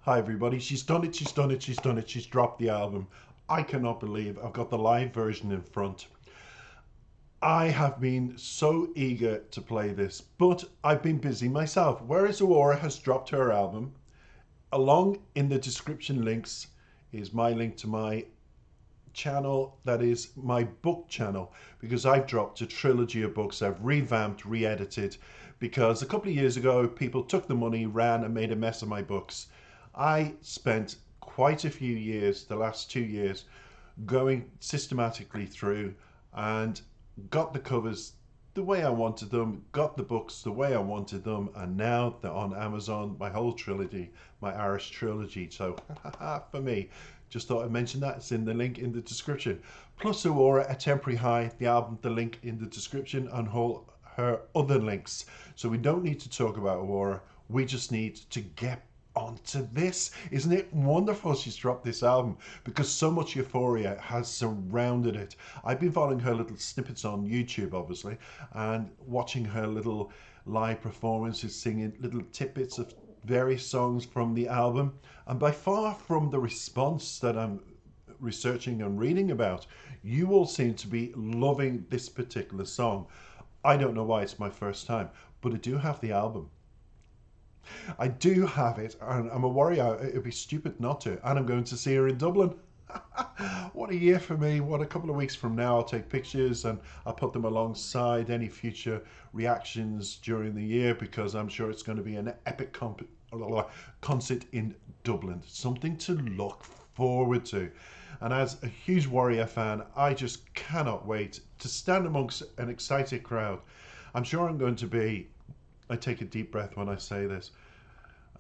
Hi everybody, she's done it, she's done it, she's done it, she's dropped the album. I cannot believe I've got the live version in front. I have been so eager to play this, but I've been busy myself. Whereas Aurora has dropped her album, along in the description links is my link to my channel, that is my book channel, because I've dropped a trilogy of books. I've revamped, re-edited, because a couple of years ago people took the money, ran and made a mess of my books. I spent quite a few years, the last 2 years, going systematically through and got the covers the way I wanted them, got the books the way I wanted them, and now they're on Amazon, my whole trilogy, my Irish trilogy. So for me, just thought I'd mention that. It's in the link in the description. Plus Aurora, A Temporary High, the album, the link in the description, and all her other links. So we don't need to talk about Aurora, we just need to get onto this. Isn't it wonderful she's dropped this album, because so much euphoria has surrounded it. I've been following her little snippets on YouTube, obviously, and watching her little live performances, singing little tidbits of various songs from the album, and by far from the response that I'm researching and reading about, you all seem to be loving this particular song. I don't know why, it's my first time, but I do have the album. I do have it, and I'm a warrior. It'd be stupid not to. And I'm going to see her in Dublin. What a year for me. What a couple of weeks from now, I'll take pictures and I'll put them alongside any future reactions during the year, because I'm sure it's going to be an epic concert in Dublin. Something to look forward to. And as a huge Warrior fan, I just cannot wait to stand amongst an excited crowd. I'm sure I'm going to be, I take a deep breath when I say this,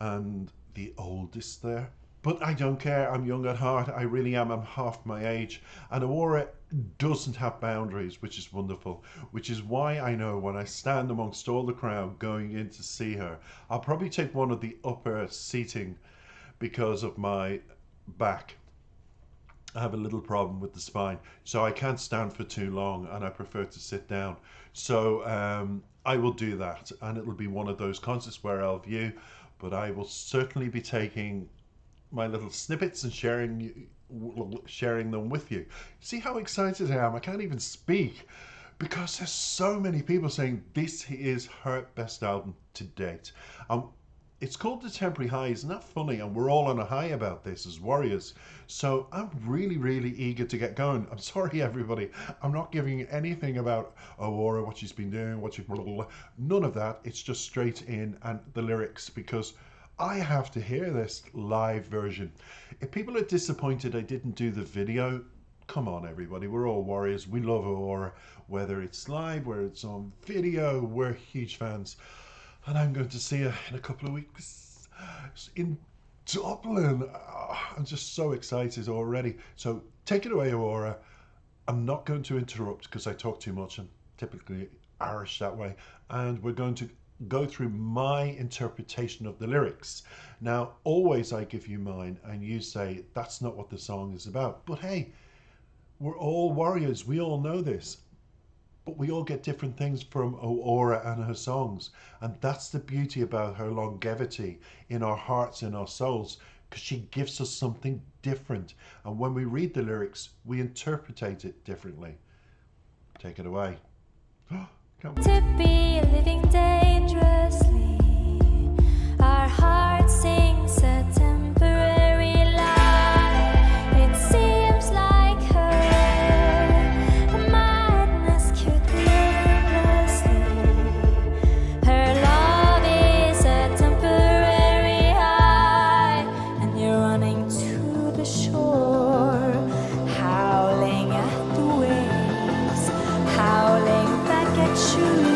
and the oldest there. But I don't care, I'm young at heart, I really am, I'm half my age. And Aurora doesn't have boundaries, which is wonderful, which is why I know when I stand amongst all the crowd going in to see her, I'll probably take one of the upper seating because of my back. I have a little problem with the spine, so I can't stand for too long and I prefer to sit down. So I will do that, and it'll be one of those concerts where I'll view, but I will certainly be taking my little snippets and sharing them with you. See how excited I am? I can't even speak because there's so many people saying this is her best album to date. It's called The Temporary High. Isn't that funny? And we're all on a high about this as warriors. So I'm really, really eager to get going. I'm sorry, everybody. I'm not giving you anything about Aurora, what she's been doing, what she's... None of that. It's just straight in and the lyrics, because I have to hear this live version. If people are disappointed I didn't do the video, come on, everybody. We're all warriors. We love Aurora. Whether it's live, whether it's on video, we're huge fans. And I'm going to see her in a couple of weeks in Dublin. I'm just so excited already. So take it away, Aurora. I'm not going to interrupt because I talk too much and typically Irish that way. And we're going to go through my interpretation of the lyrics. Now, always I give you mine and you say that's not what the song is about. But hey, we're all warriors. We all know this. But we all get different things from Aurora and her songs. And that's the beauty about her longevity in our hearts and our souls, because she gives us something different. And when we read the lyrics, we interpret it differently. Take it away. Come on. To be living dangerously, our heart sings a temporary lie. It seems like her madness could be endlessly. Her love is a temporary high, and you're running to the shore, howling at the waves, howling back at you.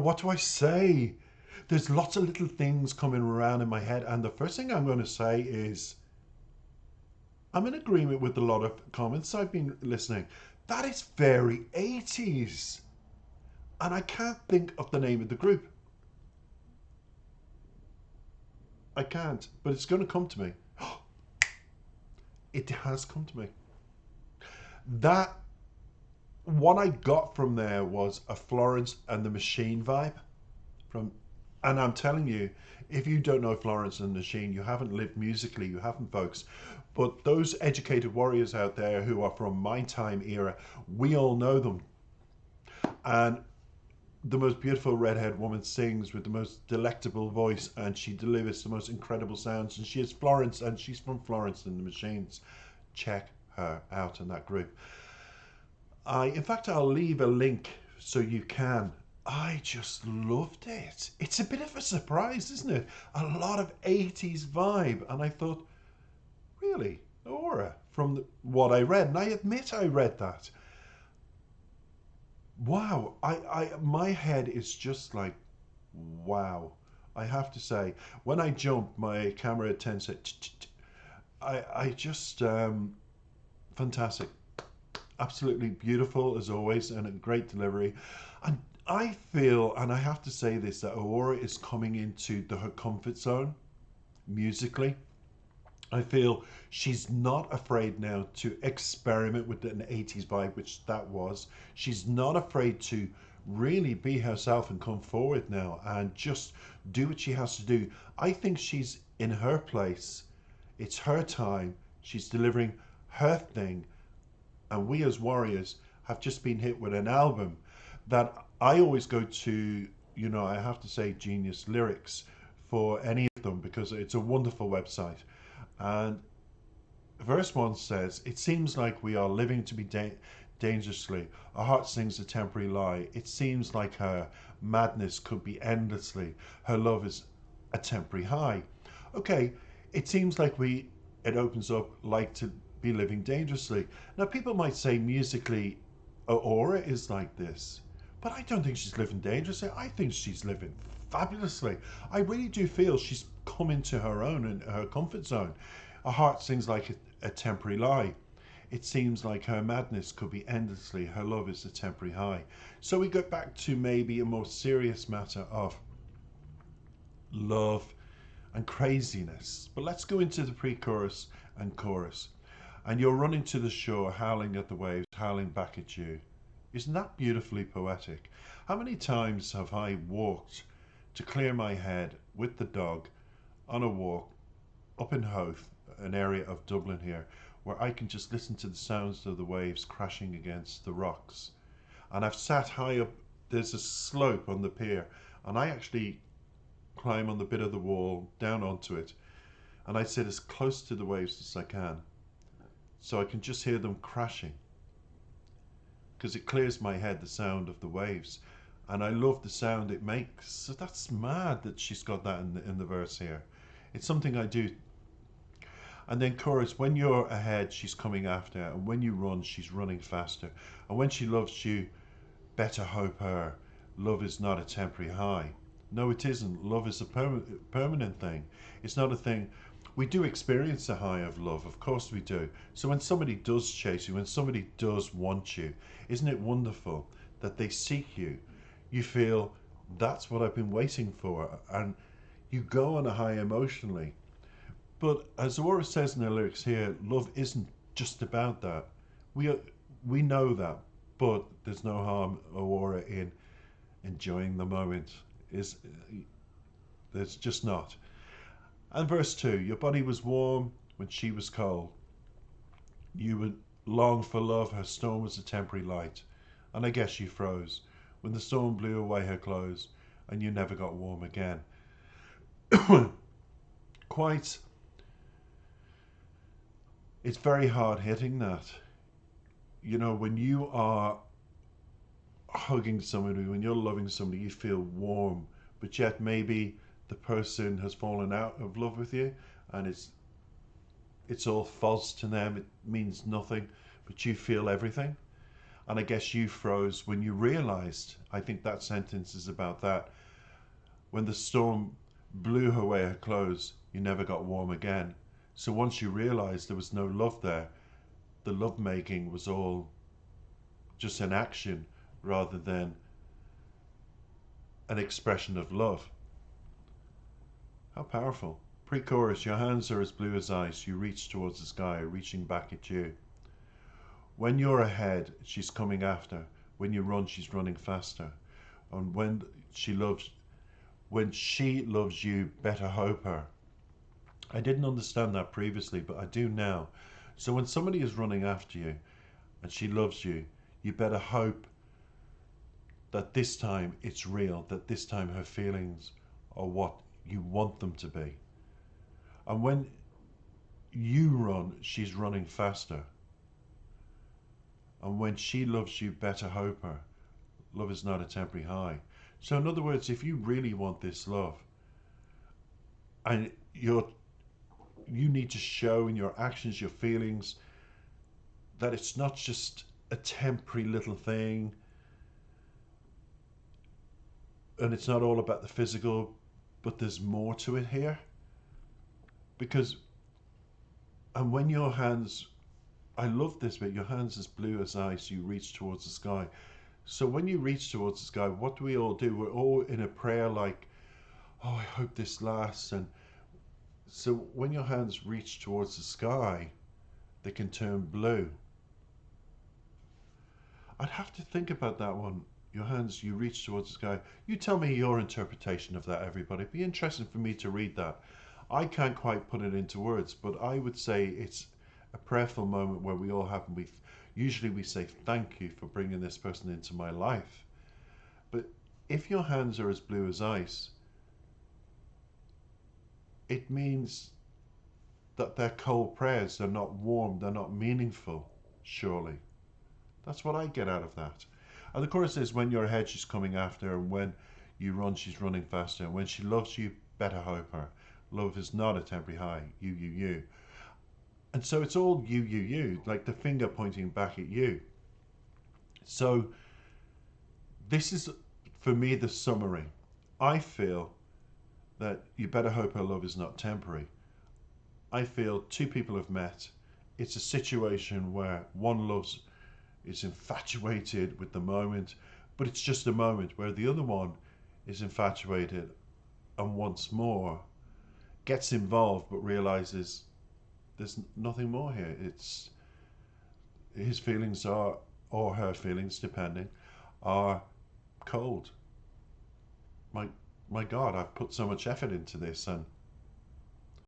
what do I say? There's lots of little things coming around in my head, and the first thing I'm going to say is I'm in agreement with a lot of comments I've been listening. That is very 80s. And I can't think of the name of the group. I can't, but it's going to come to me. It has come to me. That, what I got from there was a Florence and the Machine vibe. And I'm telling you, if you don't know Florence and the Machine, you haven't lived musically, you haven't, folks. But those educated warriors out there who are from my time era, we all know them. And the most beautiful redhead woman sings with the most delectable voice, and she delivers the most incredible sounds. And she is Florence, and she's from Florence and the Machines. Check her out in that group. In fact, I'll leave a link so you can. I just loved it. It's a bit of a surprise, isn't it? A lot of 80s vibe. And I thought, really? Aura? From what I read. And I admit I read that. Wow. My head is just like, wow. I have to say, when I jumped, my camera at 10 said, I just, fantastic. Absolutely beautiful as always, and a great delivery. And I feel, and I have to say this, that Aurora is coming into her comfort zone musically. I feel she's not afraid now to experiment with an 80s vibe, which that was. She's not afraid to really be herself and come forward now and just do what she has to do. I think she's in her place. It's her time. She's delivering her thing. And we as warriors have just been hit with an album that I always go to, I have to say Genius Lyrics for any of them because it's a wonderful website. And verse 1 says, it seems like we are living to be dangerously. Our heart sings a temporary lie. It seems like her madness could be endlessly. Her love is a temporary high. Okay, it seems like it opens up like to be living dangerously. Now, people might say musically, Aura is like this, but I don't think she's living dangerously. I think she's living fabulously. I really do feel she's come into her own and her comfort zone. Her heart sings like a temporary lie. It seems like her madness could be endlessly. Her love is a temporary high. So we go back to maybe a more serious matter of love and craziness. But let's go into the pre-chorus and chorus. And you're running to the shore, howling at the waves, howling back at you. Isn't that beautifully poetic? How many times have I walked to clear my head with the dog on a walk up in Howth, an area of Dublin here, where I can just listen to the sounds of the waves crashing against the rocks. And I've sat high up, there's a slope on the pier, and I actually climb on the bit of the wall down onto it, and I sit as close to the waves as I can, so I can just hear them crashing, because it clears my head, the sound of the waves, and I love the sound it makes. So that's mad that she's got that in the verse here. It's something I do. And then chorus, when you're ahead, she's coming after, and when you run, she's running faster. And when she loves you, better hope her. Love is not a temporary high. No, it isn't. Love is a permanent thing. It's not a thing. We do experience a high of love, of course we do. So when somebody does chase you, when somebody does want you, isn't it wonderful that they seek you? You feel, that's what I've been waiting for, and you go on a high emotionally. But as Aura says in her lyrics here, love isn't just about that. We know that, but there's no harm, Aura, in enjoying the moment. There's just not. And verse 2, your body was warm when she was cold. You would long for love, her storm was a temporary light. And I guess you froze when the storm blew away her clothes and you never got warm again. It's very hard hitting that. When you are hugging somebody, when you're loving somebody, you feel warm, but yet maybe the person has fallen out of love with you and it's all false to them. It means nothing, but you feel everything. And I guess you froze when you realized. I think that sentence is about that. When the storm blew away her clothes, you never got warm again. So once you realized there was no love there, the love making was all just an action rather than an expression of love. How powerful. Pre chorus, your hands are as blue as ice. You reach towards the sky, reaching back at you. When you're ahead, she's coming after. When you run, she's running faster. And when she loves you, better hope her. I didn't understand that previously, but I do now. So when somebody is running after you and she loves you, you better hope that this time it's real, that this time her feelings are what you want them to be. And when you run, she's running faster. And when she loves you, better hope her. Love is not a temporary high. So in other words, if you really want this love, and you need to show in your actions, your feelings, that it's not just a temporary little thing, and it's not all about the physical, but there's more to it here. Because, and when your hands, I love this bit, your hands as blue as ice, you reach towards the sky. So when you reach towards the sky, what do we all do? We're all in a prayer like, oh, I hope this lasts. And so when your hands reach towards the sky, they can turn blue. I'd have to think about that one. Your hands, you reach towards the sky. You tell me your interpretation of that, everybody. It'd be interesting for me to read that. I can't quite put it into words, but I would say it's a prayerful moment where we all have, and usually we say, thank you for bringing this person into my life. But if your hands are as blue as ice, it means that they're cold prayers, they're not warm, they're not meaningful, surely. That's what I get out of that. And the chorus says, when you're ahead, she's coming after, and when you run, she's running faster. And when she loves you, better hope her. Love is not a temporary high, you. And so it's all you, like the finger pointing back at you. So this is, for me, the summary. I feel that you better hope her love is not temporary. I feel two people have met. It's a situation where one is infatuated with the moment, but it's just a moment, where the other one is infatuated and once more gets involved but realizes there's nothing more here. It's his feelings are, or her feelings depending, are cold. My God, I've put so much effort into this, and